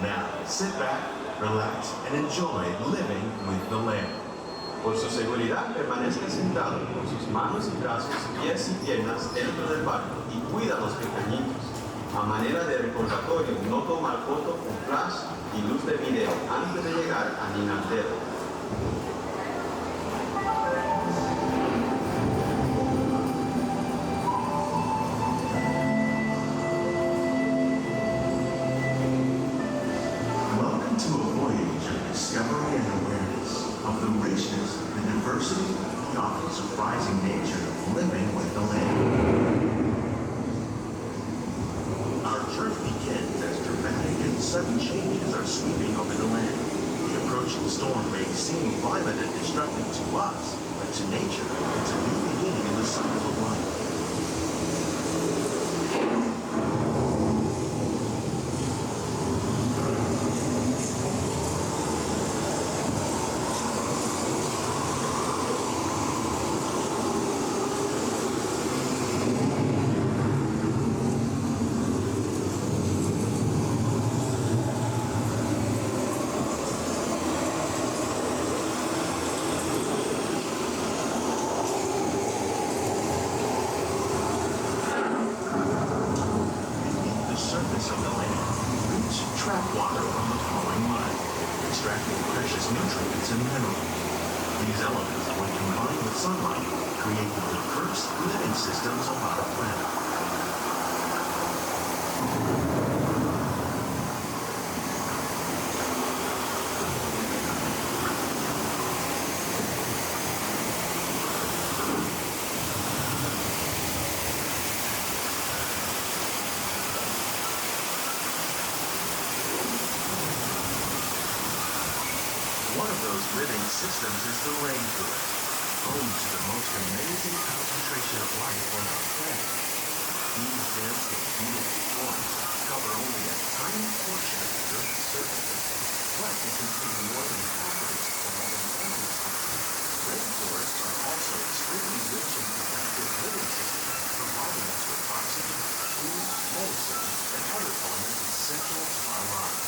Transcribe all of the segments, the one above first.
Now, sit back, relax, and enjoy living with the land. Por su seguridad, permanezca sentado con sus manos y brazos, pies y piernas dentro del barco y cuida a los pequeñitos. A manera de recordatorio, no tomar foto con flash y luz de video antes de llegar a Ninantero. Discovery and awareness of the richness, the diversity, the often surprising nature of living with the land. Our journey begins as dramatic and sudden changes are sweeping over the land. The approaching storm may seem violent and destructive to us, but to nature, it's a new beginning in the cycle of life. Living systems is the rainforest, home to the most amazing concentration of life on our planet. These dense and beautiful forests cover only a tiny portion of the Earth's surface, but they contain more than half of its plant and animal species. Rainforests are also extremely rich and productive living systems, providing us with oxygen, food, medicine, and other elements essential to our lives.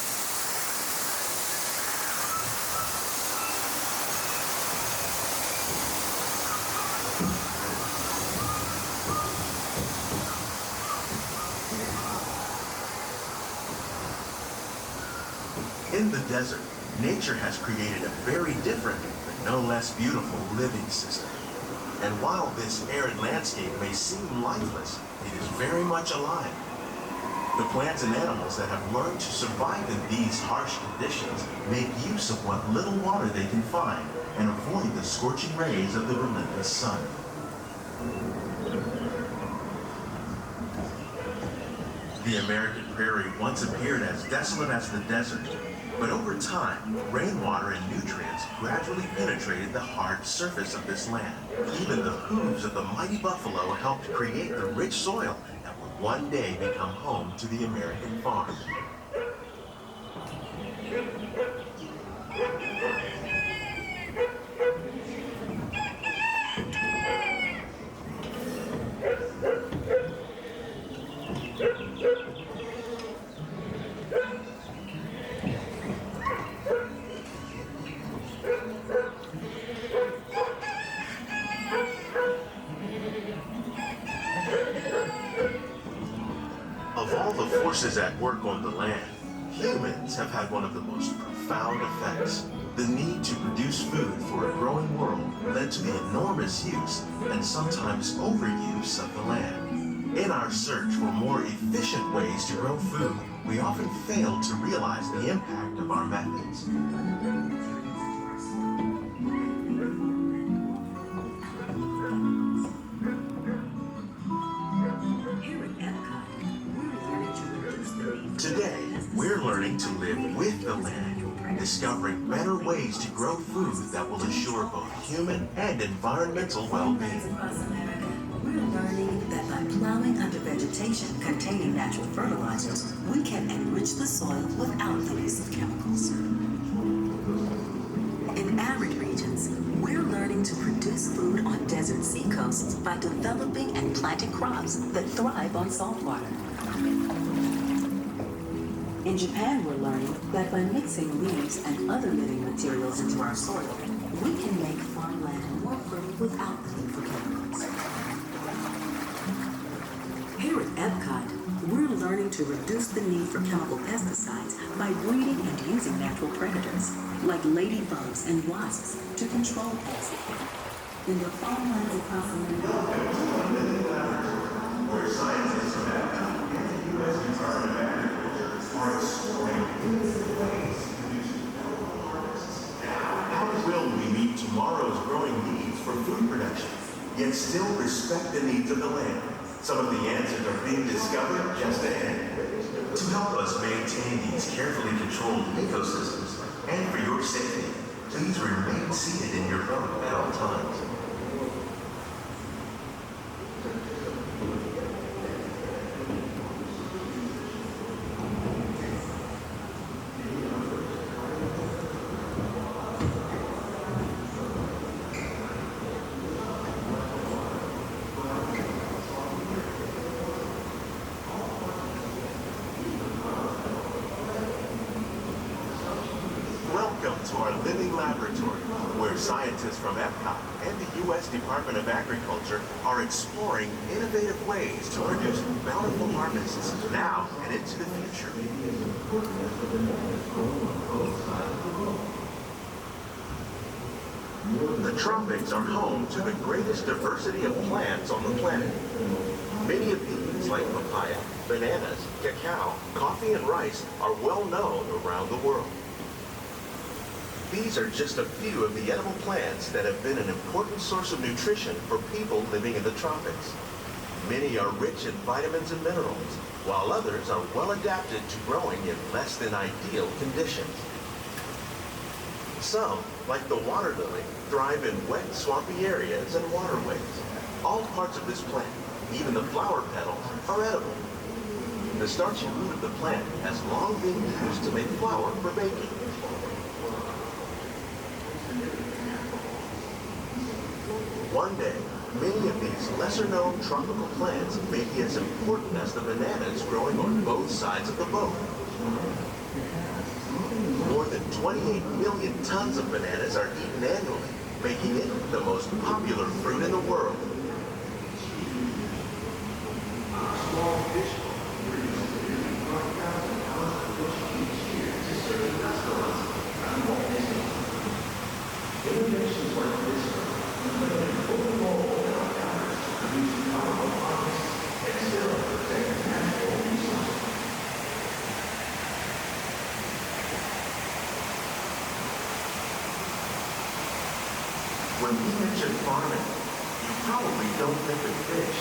In the desert, nature has created a very different, but no less beautiful living system. And while this arid landscape may seem lifeless, it is very much alive. The plants and animals that have learned to survive in these harsh conditions make use of what little water they can find and avoid the scorching rays of the relentless sun. The American prairie once appeared as desolate as the desert. But over time, rainwater and nutrients gradually penetrated the hard surface of this land. Even the hooves of the mighty buffalo helped create the rich soil that would one day become home to the American farm. Of all the forces at work on the land, humans have had one of the most profound effects. The need to produce food for a growing world led to the enormous use and sometimes overuse of the land. In our search for more efficient ways to grow food, we often fail to realize the impact of our methods. Today, we're learning to live with the land, discovering better ways to grow food that will assure both human and environmental well-being. We're learning that by plowing under vegetation containing natural fertilizers, we can enrich the soil without the use of chemicals. In arid regions, we're learning to produce food on desert seacoasts by developing and planting crops that thrive on salt water. In Japan, we're learning that by mixing leaves and other living materials into our soil, we can make farmland more fertile without the need for chemicals. Here at EPCOT, we're learning to reduce the need for chemical pesticides by breeding and using natural predators, like ladybugs and wasps, to control pests. In the farmlands across America, where scientists from EPCOT and the U.S. Department of Agriculture are exploring innovative ways to produce valuable harvests. How will we meet tomorrow's growing needs for food production, yet still respect the needs of the land? Some of the answers are being discovered just ahead. To help us maintain these carefully controlled ecosystems, and for your safety, please remain seated in your boat at all times. Welcome to our living laboratory, where scientists from EPCOT and the U.S. Department of Agriculture are exploring innovative ways to produce bountiful harvests now and into the future. The tropics are home to the greatest diversity of plants on the planet. Many of these, like papaya, bananas, cacao, coffee, and rice, are well known around the world. These are just a few of the edible plants that have been an important source of nutrition for people living in the tropics. Many are rich in vitamins and minerals, while others are well adapted to growing in less than ideal conditions. Some, like the water lily, thrive in wet, swampy areas and waterways. All parts of this plant, even the flower petals, are edible. The starchy root of the plant has long been used to make flour for baking. One day, many of these lesser-known tropical plants may be as important as the bananas growing on both sides of the boat. More than 28 million tons of bananas are eaten annually, making it the most popular fruit in the world. Innovations like this play an important role in our efforts to produce powerful harvests and still protect natural resources. When we mention farming, you probably don't think of fish,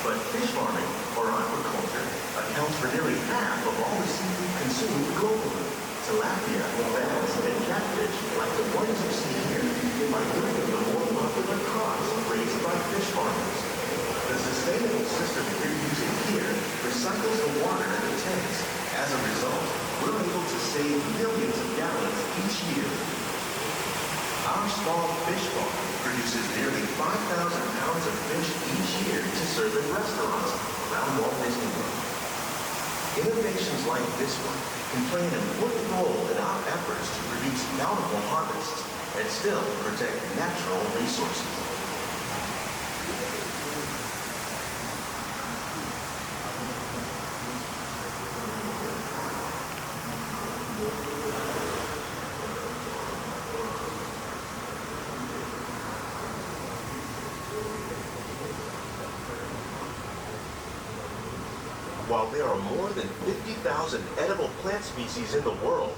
but fish farming, or aquaculture, accounts for nearly half of all the seafood consumed globally. Tilapia, bass, and catfish, like the ones you see here, are three of the more popular crops raised by fish farmers. The sustainable system you're using here recycles the water in the tanks. As a result, we're able to save millions of gallons each year. Our small fish farm produces nearly 5,000 pounds of fish each year to serve in restaurants around Walt Disney World. Innovations like this one can play an important role in our efforts to produce bountiful harvests and still protect natural resources. While there are more than 50,000 edible plant species in the world,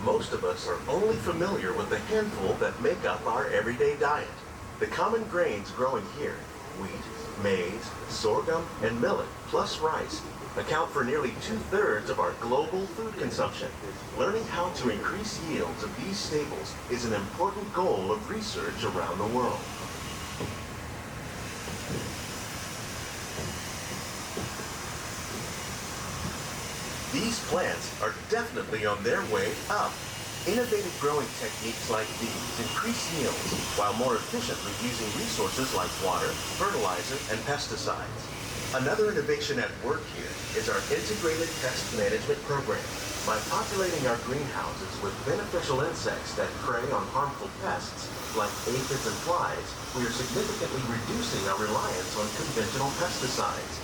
most of us are only familiar with the handful that make up our everyday diet. The common grains growing here, wheat, maize, sorghum, and millet, plus rice, account for nearly 2/3 of our global food consumption. Learning how to increase yields of these staples is an important goal of research around the world. These plants are definitely on their way up. Innovative growing techniques like these increase yields while more efficiently using resources like water, fertilizer, and pesticides. Another innovation at work here is our integrated pest management program. By populating our greenhouses with beneficial insects that prey on harmful pests, like aphids and flies, we are significantly reducing our reliance on conventional pesticides.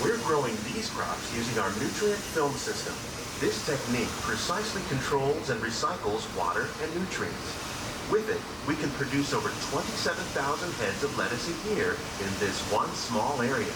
We're growing these crops using our nutrient film system. This technique precisely controls and recycles water and nutrients. With it, we can produce over 27,000 heads of lettuce a year in this one small area.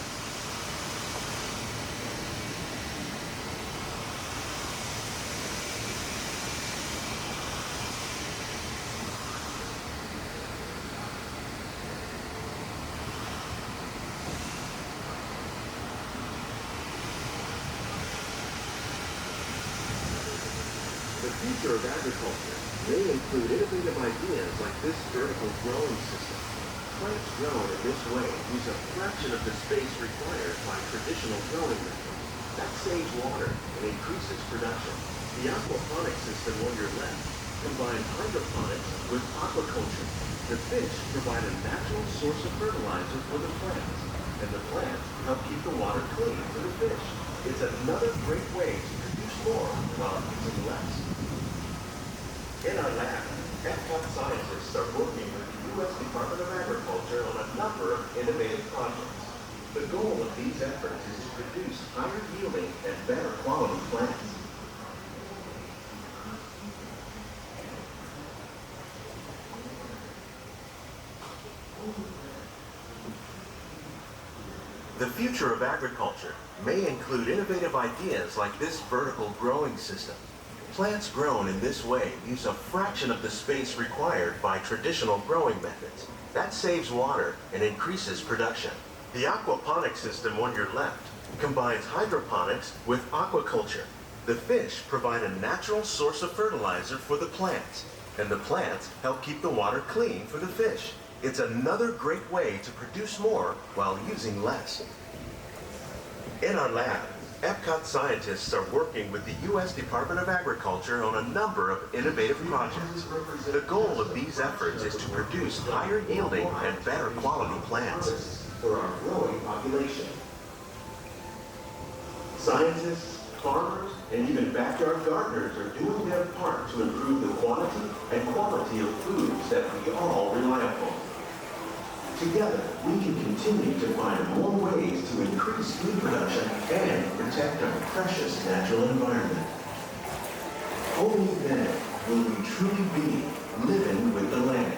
The future of agriculture may include innovative ideas like this vertical growing system. Plants grown in this way use a fraction of the space required by traditional growing methods. That saves water and increases production. The aquaponic system on your left combines hydroponics with aquaculture. The fish provide a natural source of fertilizer for the plants, and the plants help keep the water clean for the fish. It's another great way to produce more while using less. In our lab, EPCOT scientists are working with the U.S. Department of Agriculture on a number of innovative projects. The goal of these efforts is to produce higher yielding and better quality plants. The future of agriculture may include innovative ideas like this vertical growing system. Plants grown in this way use a fraction of the space required by traditional growing methods. That saves water and increases production. The aquaponic system on your left combines hydroponics with aquaculture. The fish provide a natural source of fertilizer for the plants, and the plants help keep the water clean for the fish. It's another great way to produce more while using less. In our lab, EPCOT scientists are working with the U.S. Department of Agriculture on a number of innovative projects. The goal of these efforts is to produce higher yielding and better quality plants for our growing population. Scientists, farmers, and even backyard gardeners are doing their part to improve the quantity and quality of foods that we all rely upon. Together, we can continue to find more ways to increase food production and protect our precious natural environment. Only then will we truly be living with the land.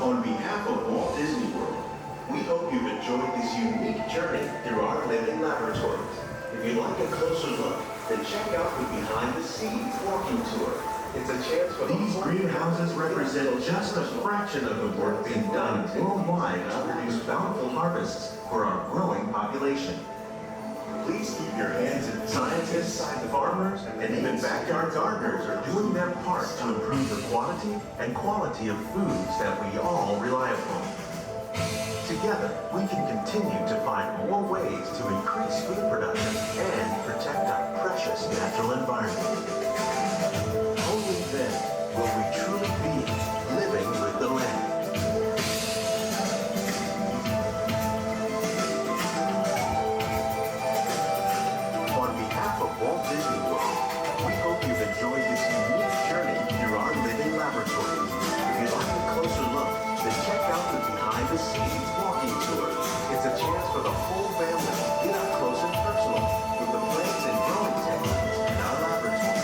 On behalf of Walt Disney World, we hope you've enjoyed this unique journey through our living laboratories. If you'd like a closer look, then check out the Behind the Scenes walking tour. It's a chance for these greenhouses represent just a fraction of the work being done worldwide to produce bountiful harvests for our growing population. Please keep your hands in. Scientists, farmers, and even backyard gardeners are doing their part to improve the quantity and quality of foods that we all rely upon. Together, we can continue to find more ways to increase food production and protect our precious natural environment. Only then will we truly be living with the land. On behalf of Walt Disney World, we hope you've enjoyed this unique journey through our living laboratories. If you'd like a closer look, then check out the Behind the Scenes walking tour. It's a chance for the whole family to get up close and personal with the plants and growing techniques in our laboratory.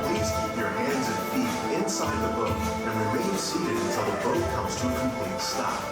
Please keep your hands and feet inside the boat and remain seated until the boat comes to a complete stop.